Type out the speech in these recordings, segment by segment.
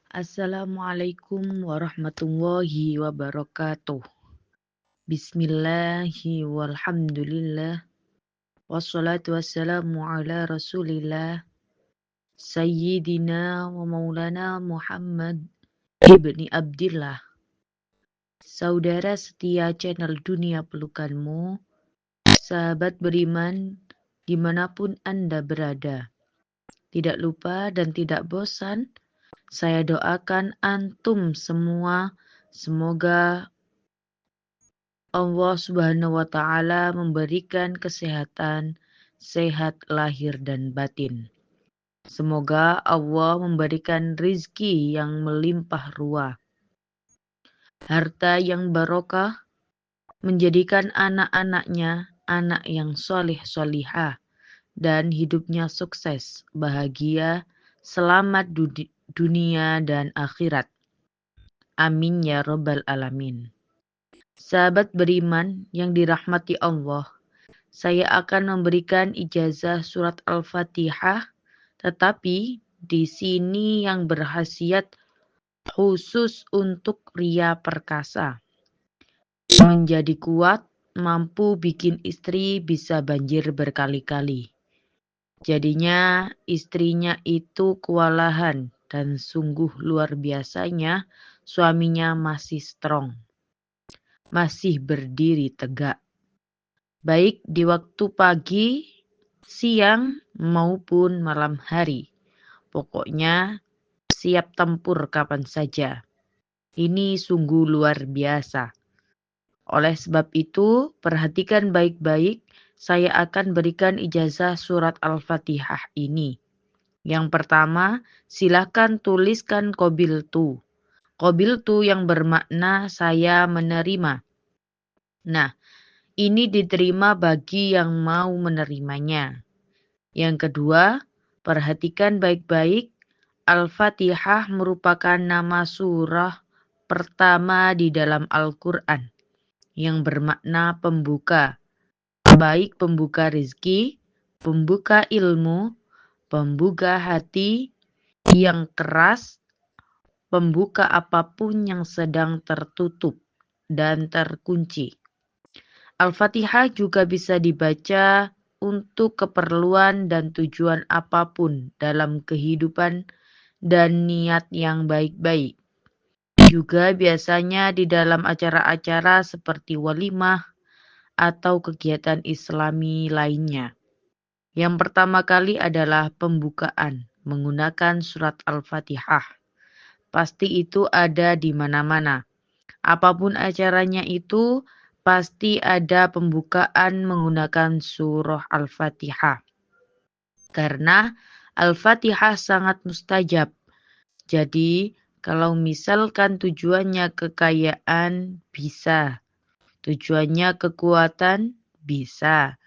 Assalamualaikum warahmatullahi wabarakatuh. Bismillahi walhamdulillah. Wassalatu wassalamu ala rasulillah. Sayyidina wa maulana Muhammad ibni Abdillah. Saudara setia channel Dunia Pelukanmu, sahabat beriman dimanapun Anda berada. Tidak lupa dan tidak bosan, saya doakan antum semua semoga Allah Subhanahu wa Ta'ala memberikan kesehatan, sehat lahir dan batin. Semoga Allah memberikan rizki yang melimpah ruah, harta yang barokah, menjadikan anak-anaknya anak yang soleh solihah, dan hidupnya sukses, bahagia, selamat dunia dan akhirat. Amin ya Rabbal Alamin. Sahabat beriman yang dirahmati Allah, saya akan memberikan ijazah surat Al-Fatihah, tetapi di sini yang berkhasiat khusus untuk ria perkasa. Menjadi kuat, mampu bikin istri bisa banjir berkali-kali. Jadinya istrinya itu kewalahan dan sungguh luar biasanya suaminya masih strong. Masih berdiri tegak. Baik di waktu pagi, siang, maupun malam hari. Pokoknya siap tempur kapan saja. Ini sungguh luar biasa. Oleh sebab itu, perhatikan baik-baik, saya akan berikan ijazah surat Al-Fatihah ini. Yang pertama, silakan tuliskan qabiltu. Qabiltu yang bermakna saya menerima. Nah, ini diterima bagi yang mau menerimanya. Yang kedua, perhatikan baik-baik, Al-Fatihah merupakan nama surah pertama di dalam Al-Quran yang bermakna pembuka, baik pembuka rizki, pembuka ilmu, pembuka hati yang keras, pembuka apapun yang sedang tertutup dan terkunci. Al-Fatihah juga bisa dibaca untuk keperluan dan tujuan apapun dalam kehidupan dan niat yang baik-baik. Juga biasanya di dalam acara-acara seperti walimah atau kegiatan Islami lainnya. Yang pertama kali adalah pembukaan menggunakan surat Al-Fatihah. Pasti itu ada di mana-mana. Apapun acaranya itu, pasti ada pembukaan menggunakan surah Al-Fatihah. Karena Al-Fatihah sangat mustajab. Jadi, kalau misalkan tujuannya kekayaan, bisa. Tujuannya kekuatan, bisa.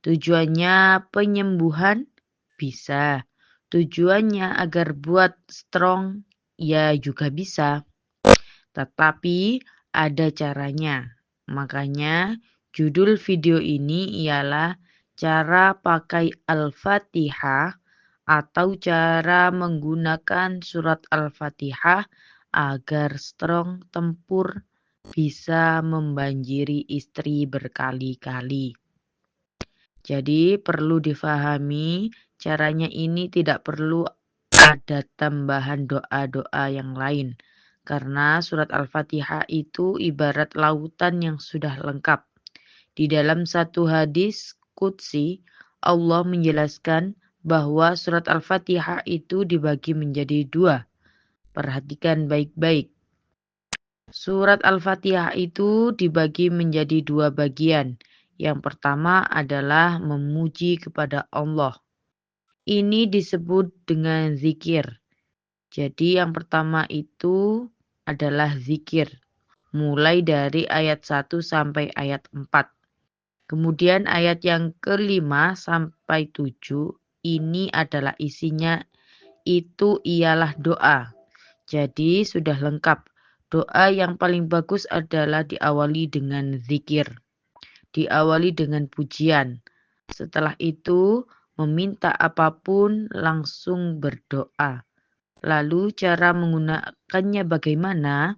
Tujuannya penyembuhan, bisa. Tujuannya agar buat strong, ya juga bisa. Tetapi ada caranya. Makanya judul video ini ialah cara pakai Al-Fatihah atau cara menggunakan surat Al-Fatihah agar strong tempur bisa membanjiri istri berkali-kali. Jadi perlu difahami caranya ini tidak perlu ada tambahan doa-doa yang lain. Karena surat Al-Fatihah itu ibarat lautan yang sudah lengkap. Di dalam satu hadis qudsi, Allah menjelaskan bahwa surat Al-Fatihah itu dibagi menjadi dua. Perhatikan baik-baik. Surat Al-Fatihah itu dibagi menjadi dua bagian. Yang pertama adalah memuji kepada Allah. Ini disebut dengan zikir. Jadi yang pertama itu adalah zikir. Mulai dari ayat 1 sampai ayat 4. Kemudian ayat yang kelima sampai 7 ini adalah isinya itu ialah doa. Jadi sudah lengkap. Doa yang paling bagus adalah diawali dengan zikir. Diawali dengan pujian. Setelah itu meminta apapun langsung berdoa. Lalu cara menggunakannya bagaimana?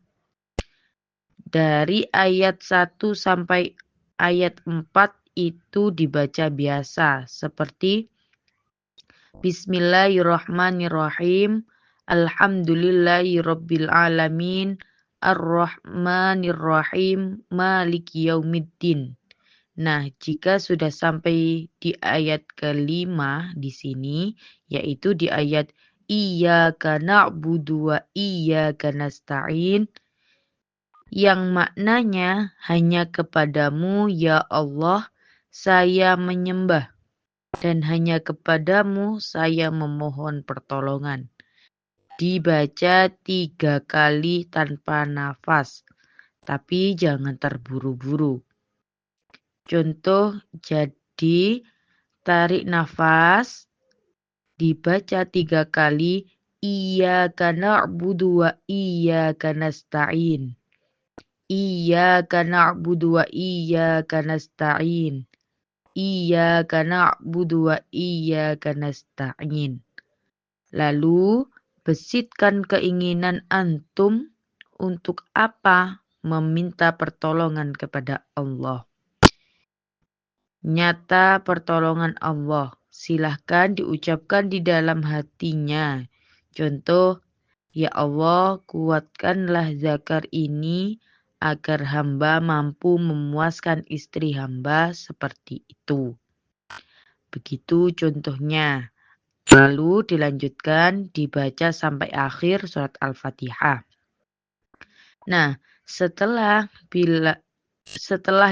Dari ayat 1 sampai ayat 4 itu dibaca biasa seperti Bismillahirrahmanirrahim. Alhamdulillahirabbil alamin. Ar-Rahmanirrahim. Maliki yaumiddin. Nah, jika sudah sampai di ayat kelima di sini, yaitu di ayat Iyyaka na'budu wa iyyaka nasta'in, yang maknanya hanya kepadamu ya Allah saya menyembah dan hanya kepadamu saya memohon pertolongan. Dibaca 3 kali tanpa nafas, tapi jangan terburu-buru. Contoh, jadi tarik nafas, dibaca 3 kali, Iyyaka na'budu wa iyyaka nasta'in. Iyyaka na'budu wa iyyaka nasta'in. Iyyaka na'budu wa iyyaka nasta'in. Lalu, besitkan keinginan antum untuk apa? Meminta pertolongan kepada Allah. Nyata pertolongan Allah. Silahkan diucapkan di dalam hatinya. Contoh, ya Allah, kuatkanlah Zakar ini agar hamba mampu memuaskan istri hamba seperti itu. Begitu contohnya. Lalu dilanjutkan dibaca sampai akhir surat Al-Fatihah. Nah, setelah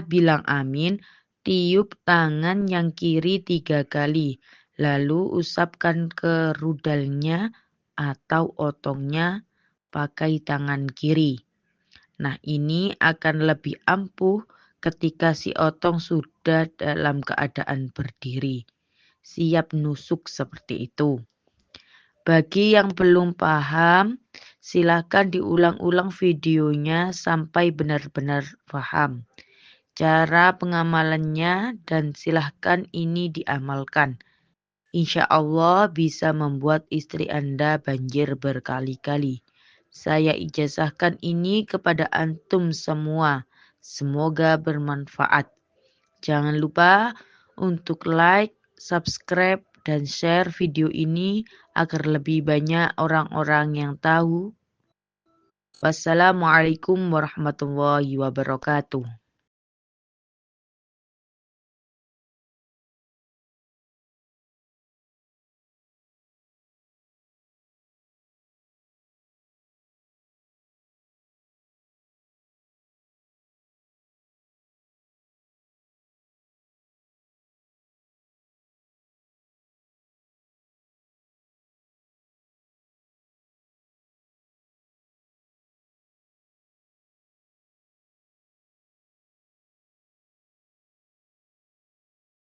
bilang amin, tiup tangan yang kiri 3 kali. Lalu usapkan ke rudalnya atau otongnya pakai tangan kiri. Nah, ini akan lebih ampuh ketika si otong sudah dalam keadaan berdiri. Siap nusuk seperti itu. Bagi yang belum paham, silakan diulang-ulang videonya sampai benar-benar paham cara pengamalannya dan silahkan ini diamalkan. Insya Allah bisa membuat istri Anda banjir berkali-kali. Saya ijazahkan ini kepada antum semua. Semoga bermanfaat. Jangan lupa untuk like, subscribe, dan share video ini agar lebih banyak orang-orang yang tahu. Wassalamualaikum warahmatullahi wabarakatuh.